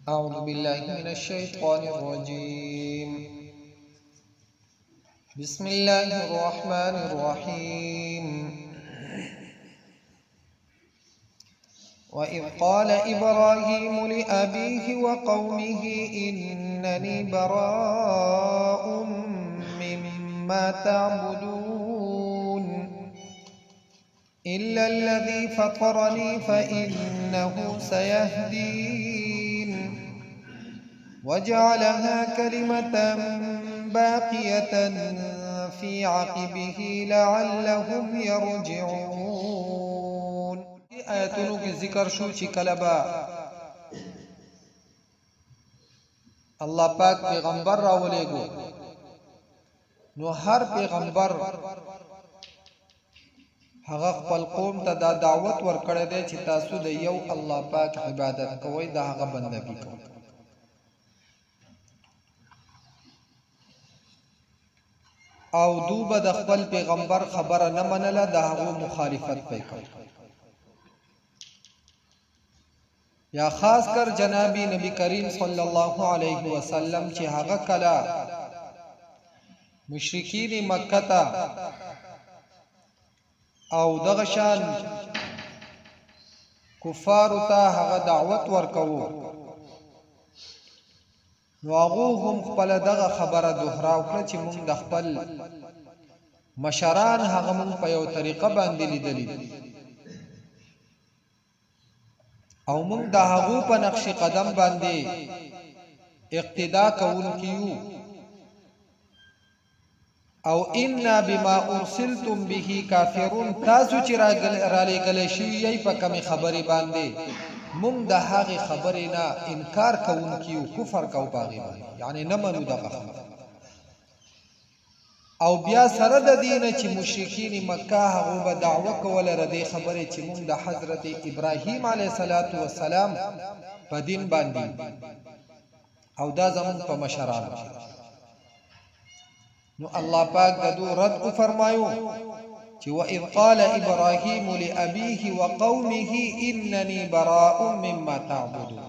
أعوذ بالله من الشيطان الرجيم. بسم الله الرحمن الرحيم. وإذ قال إبراهيم لأبيه وقومه إنني براء مما تعبدون إلا الذي فطرني فإنه سيهدين وجعلها كلمة باقية في عقبه لعلهم يرجعون. آیتونو کې ذکر شو چې کله به الله پاک پیغمبر راولېږو نو هر پیغمبر هغه خپل قوم ته دا دعوت ورکړی دی چې تاسو د یو الله پاک عبادت کوئ، د هغه بندګي کوئ. او دو به د خپل پیغمبر خبره نه منله، د هغو مخالفت پې کوي. یا خاص کر جنابی نبی کریم صلی الله علیه وسلم چې هغه کله مشرکین مکه ته او دغه شان کفارو ته هغه دعوت ورکوو، نو هغه هم خپل دغه خبره دوهراو کړه چې موږ د خپل مشران هغه موږ په یو طریقه باندې لیدلی او موږ د هغو په نقش قدم باندې اقتدا کوونکیو، او انا بما ارسلتم به کافرون، تاسو چې را لېږلی شوي یئ په کمې خبرې باندې موږ د هغې خبرې نه انکار کوونکیو، کفر کوو په هغې باندې، یعنې نه منو دغه خبره. او بیا سره د دې نه چې مشرکین مکه هغو به دعوه کوله د دې خبرې چې موږ د حضرت ابراهیم علیه السلام په دین باندې او دا زموږ په مشرانو. نو الله پاک د دو رد فرمایو چې وَإِذْ قَالَ إِبْرَاهِيمُ لِأَبِيهِ وَقَوْمِهِ إِنَّنِي بَرَاءٌ مِّمَّا تَعْبُدُونَ،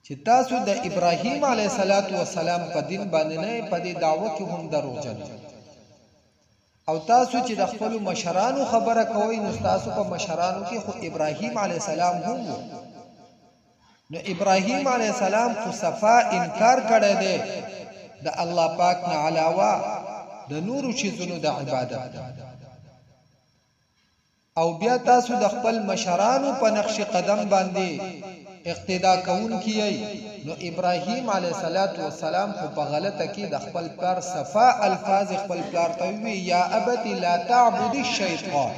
چې تاسو د ابراهیم علیه السلام په دین باندې نه، په دې دعوه کې هم دروغجن، او تاسو چې د خپل مشرانو خبره کوئ نو تاسو په مشرانو کې خو ابراهیم علیه السلام هم وو. نو ابراهیم علیه السلام خو صفا انکار کړی دی د الله پاک نه علاوه د نورو چیزونو د عبادت، او بیا تاسو د خپل مشرانو په نقش قدم باندې اقتدا کوونکي یئ. نو ابراهیم علیه السلام خو په غلطه کې د خپل پلار صفا الفاظ خپل پلار ته وی یا ابت لا تعبد الشیطان،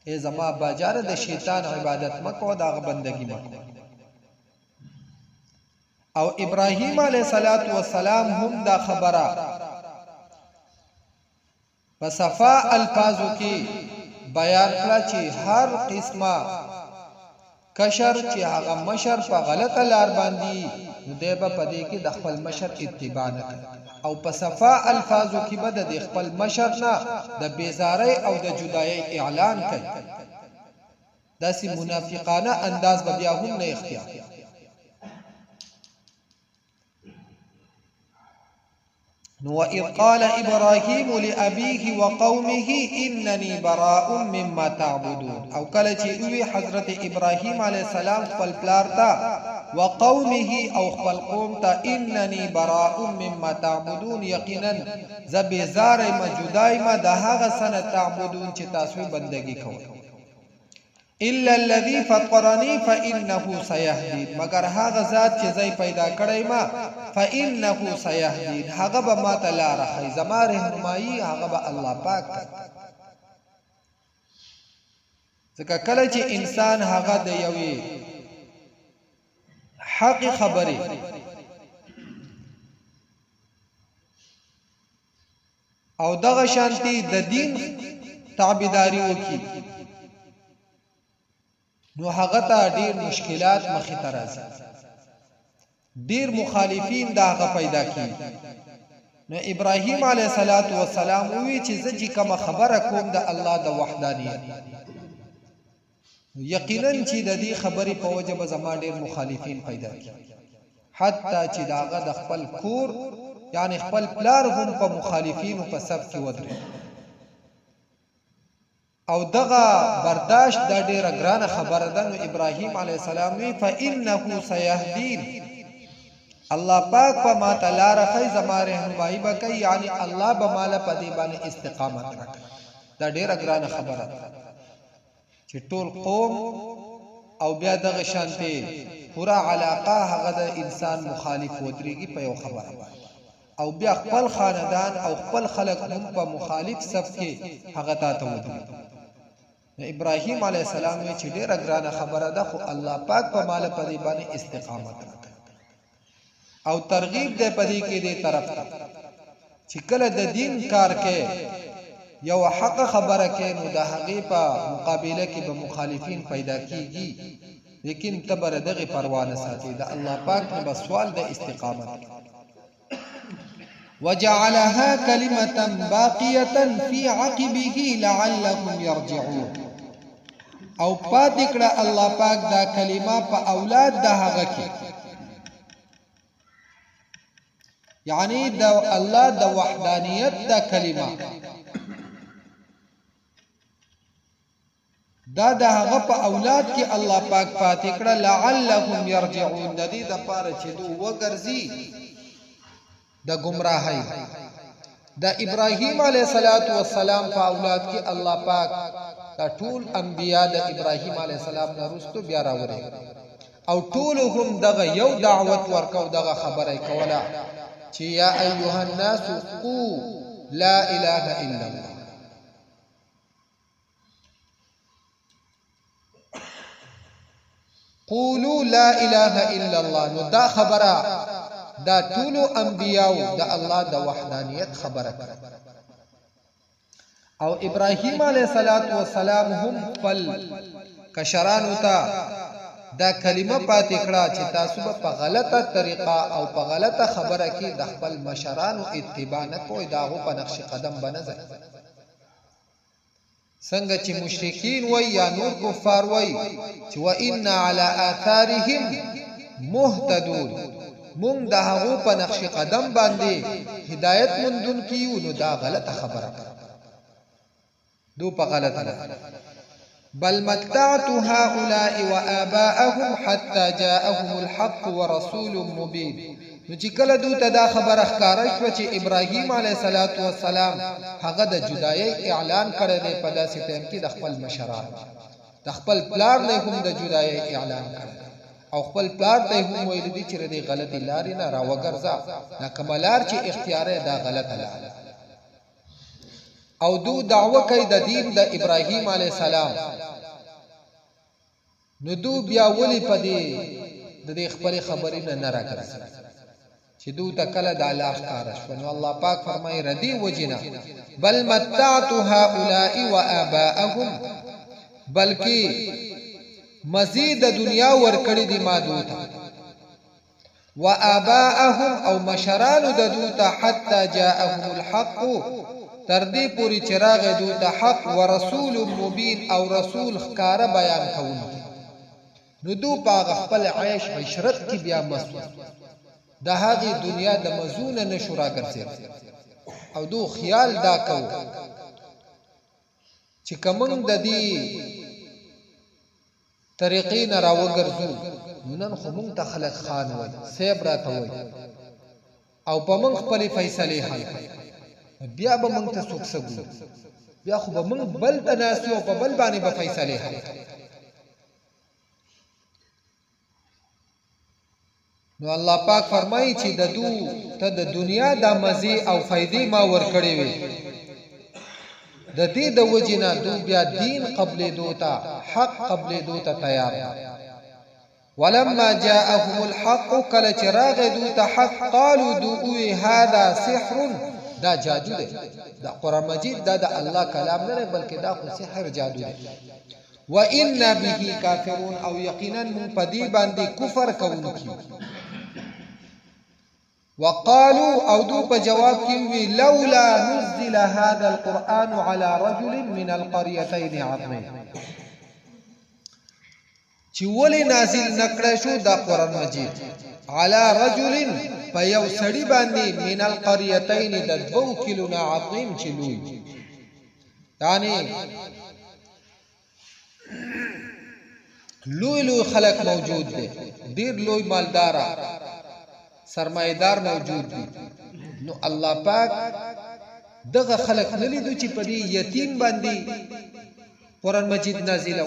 ای زما باجاره د شیطان عبادت مکو، دغه بندگی مکو. او ابراهیم علیه السلام هم دا خبره په صفا الفاظو کې بیان کړه چې هر قسمه کشر چې هغه مشر په غلطه لار باندې نو دی به په دې کې د خپل مشر اتباع نه کوي، او په صفا الفاظو کې به د خپل مشر نه د بیزارۍ او د جدایۍ اعلان کوي. داسې منافقانه انداز به بیا هم نه اختیار. وَإِذْ قَالَ إِبْرَاهِيمُ لِأَبِيهِ وَقَوْمِهِ إِنَّنِي بَرَاءٌ مِّمَّا تَعْبُدُونَ، او کله چې وی حضرت ابراهیم علیه السلام خپل پلار ته وقومه او خپل قوم ته إِنَّنِي بَرَاءٌ مِّمَّا تَعْبُدُونَ، یقینا زه بیزاره یم، جدا یم د هغه څه نه تعبدون چې تاسو بندګي کوئ. الا الذي فطرني فانه سيهدين، مگر هغه ذات چې زې پیدا کړی ما فانه سيهدين، هغه به ما ته لار ښیي، زما رهنمایي هغه به الله پاک کوي. ځکه کله چې انسان هغه د یوې حق خبرې او دغه شانتي د دین تابعداري وکړي نو هغه ته ډیر مشکلات مخې ته راځي، ډیر مخالفین دا هغه پیدا کیږي. نو ابراهیم علیه السلام وی چې زه چې کوم خبره کوم د الله د وحدانیت، یقینا چې د دې خبرې په وجه به زما ډېر مخالفین پیدا کیږي حتی چې داغه د خپل کور یعنی خپل پلار هم په مخالفینو په صف کې ودرې او دغه برداشت د ډیره ګرانه خبره ده. نو ابراهیم علیه السلام وی فانه سيهدين الله پاک په ما تعالی رخی زما رهنمایي وکي یعنی الله به مال په دې باندې استقامت راکړي. دا ډیره ګرانه خبره ده چې ټول قوم او بیا دغه شانته پورا علاقه هغه د انسان مخالف ودرېږي په یو خبره او بیا خپل خاندان او خپل خلق هم په مخالف صف کې هغه ته ودرېږي. ابراهیم علیه السلام چې ډیره ګرانه خبره ده خو الله پاک په مال په دې باندې استقامت راکړي او ترغیب دې پدې کې دې طرف ته چې کله د دین کار کې یو حق خبره کې نو د هغې په مقابله کې به مخالفین پیدا کیږي لیکن تبر دغه پروا نه ساتي د الله پاک نه بس سوال د استقامت. وجعلها كلمة باقية في عقبه لعلهم يرجعون او پاتې کړه الله پاک دا کلمه په اولاد د هغه کې یعنی د الله د وحدانیت دا کلمه دا د هغه په اولاد کې الله پاک پاتې کړه لعلهم يرجعون د دې لپاره چې دوی وګرځي د گمراهۍ. د ابراهیم علیه السلام په اولاد کې الله پاک دا ټول انبیا د ابراهیم علیه السلام نه وروسته بیا راوړي او ټول هم دغه یو دعوت ورکو دغه خبره کوله چې یا ایها الناس قو لا اله الا الله. قولوا لا اله الا الله. نو دا خبره دا ټول انبیاء د الله د وحدانیت خبره او ابراهیم علیه السلام هم خپل کشرانو ته دا کلمه پاتې کړه چې تاسو په غلطه طریقه او په غلطه خبره کې د خپل مشرانو اتباع نه کوئ داغو په نقش قدم بنځئ. څنګه چې مشرکین وای یا نور کفار وای چې وان علی آثارهم مهتدون مونږ د هغو په نقش قدم باندې هدایت مندون کیو نو دا غلطه خبره دو په غلطه بل متعت هؤلاء وآباءهم حتى جاءهم الحق ورسول مبين. نو چې کله دوی ته دا خبره ښکاره شوه چې ابراهیم علیه السلام هغه د جدایۍ اعلان کړی دی په داسې ټایم کې د خپل مشران د خپل پلار نه هم د جدایۍ اعلان کړی او خپل پلار ته هم ویل دي چې د غلطي لارې نه راوګرځه دا کومه لار چې اختیار دا غلطه لار او دو دعوه کوي د دین د ابراهیم علیه السلام. نو دو بیا ولی په دې د دې خپل خبرې نه راګرځي چې دو ته کله د الله ښکاره شو. نو الله پاک فرمایي ردی وجنا بل متعت هؤلاء وآباءهم بلکې مزید دنیا ورکړی دی ما دوته وآباءهم او مشرانو د دوته حتی جاءهم الحق تر دې پوری چراغ دوته حق ورسول مبین او رسول ښکارا بیان کوونکی. نو دو پاغ خپل عیش عشرت کی بیا مسو د هغه دنیا د مزونه نشورا ګرځي او دو خیال دا کو چې کوم د دې طریقې نه راوګرځو نن خو مونږ ته خلک خان وای سیب راته وای او په مونږ خپل فیصله حل بیا به مونږ ته څوک سګو بیا خو به مونږ بل تناسو په بل باندې به فیصله حل. نو الله پاک فرمایي چې د دو ته د دنیا د مزه او فائدې ما ورکړې وي د دې د وجنا دو بیا دین قبل دوتا حق قبل دوتا تیار. ولما جاءهم الحق کله چراغ دوتا حق قالوا دوی هذا سحر دا جادو دی دا قرآن مجید دا د الله کلام نه بلکې دا خو سحر جادو دی. وان به کافرون او یقینا من پدی باندې کفر کوونکی. وقالوا او دو په جواب کې وی لولا نزل هذا القرآن على رجل من القريتين عظيم چې ولې نازل نکړی شو دا قرآن مجید علی رجل په یو سړي باندې من القريتين د 2 کلونه عظیم چې لوی یعنی لوی خلق موجود دي ډیر لوی مالدار سرمایدار موجود دي نو الله پاک دغه خلق نه لیدو چې په دې یتیم باندې قرآن مجید نازل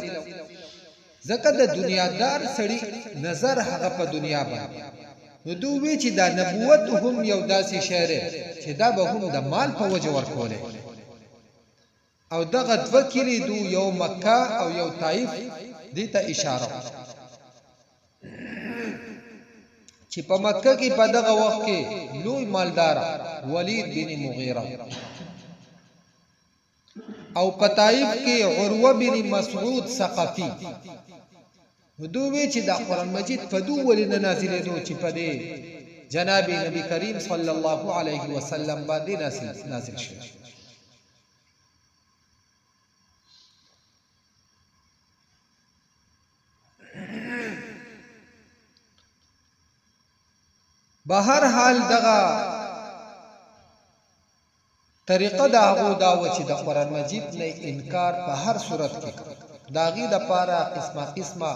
زکه د دنیادار سړي نظر هغه په دنیا باندې نو دوی چې دا نبوت هم یو داسې شعر چې دا به هم د مال په وجه ورکوله او دغه 2 کلی دو یو مکه او یو طائف دې ته اشاره چې په مکه کې په دغه وخت کې لوی مالدار ولید بن مغیره او په طائف کې عروه بن مسعود ثقفي دوی چې دا قرآن مجید په دوه ولنه نازلې دو چې په دې جناب نبی کریم صلی الله علیه وسلم باندې نازل شو بهر حال دغه طریقه دا هغه دا و چې د قرآن مجید نه انکار په هر صورت کې داغي د پاره قسمه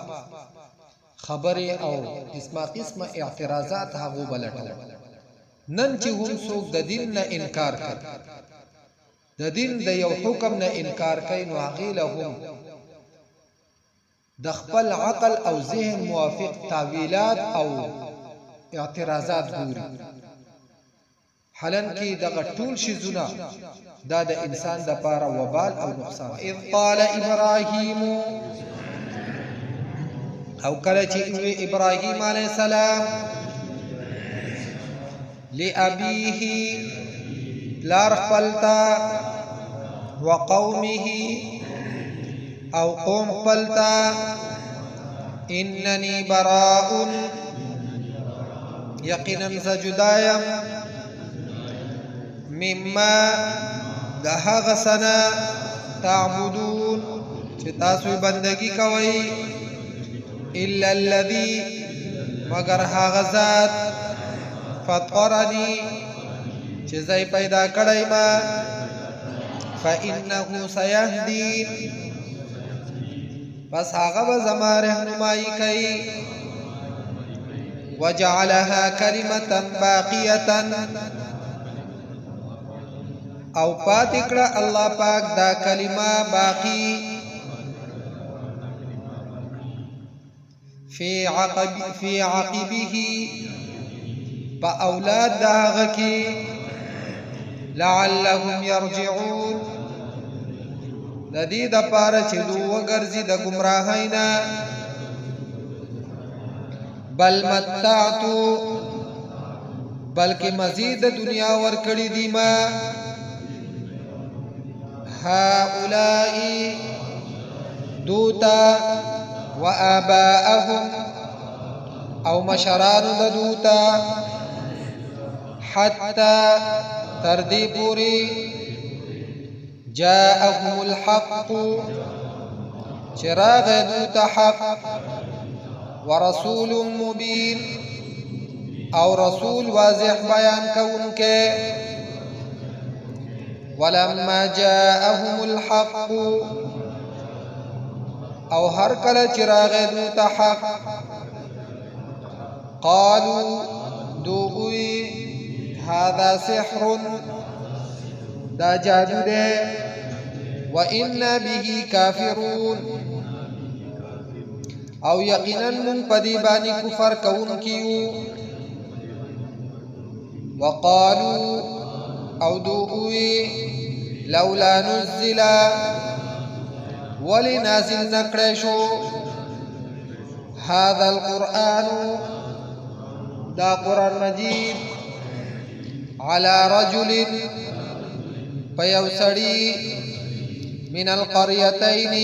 خبره او قسمه اعتراضات هغه بلټل نن چې هم څوک د دین نه انکار کوي د دین د یو حکم نه انکار کوي نو هغه له هم د خپل عقل او ذهن موافق تعویلات او اعتراضات ګوري حالن کې دغه ټول شیزونه دا د انسان د پاره وبال او نقصان اذ قال ابراهيم او کله چې ابراهيم عليه السلام لابيه لار خپلتا وقومه او قوم خپلتا انني براء یقینا زجدایم مما ده غسنا تعبدون چې تاسو بندگی کوي الا الذي مگر هغه ذات فطرني چې زای پیدا کړی ما فانه سيهدين پس هغه به زما رهنمایي کوي وجعلها كلمة باقية او پاتکړه الله پاک دا کلمه باقی فی عقبه با اولاد داغه کی لعلهم يرجعون د دې د پاره چې دوی وګرځي د گمراهینا بل متعتو بلکې مزید دنیا ور کړی دی ما هؤلاء دوتا وآباءهم او مشران دوتا حتى تردی پوری جاءهم الحق چراغ دوتا حق ورسول مبين او رسول واضح بیان کونکے ولما جاءهم الحق او هر کله چراغ دوتا حق قالوا دوغوی هذا سحر دا جادو دے وإنا به كافرون او یقینا من پدیبانی کفر کون کیو وقالوا او دوغوی لولا نزل ولنازل نکړشو هذا القرآن دا قرآن مجید على رجل فيوسري من القريتين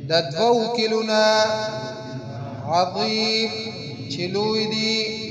د 2 کلونا عظیم چلوی دی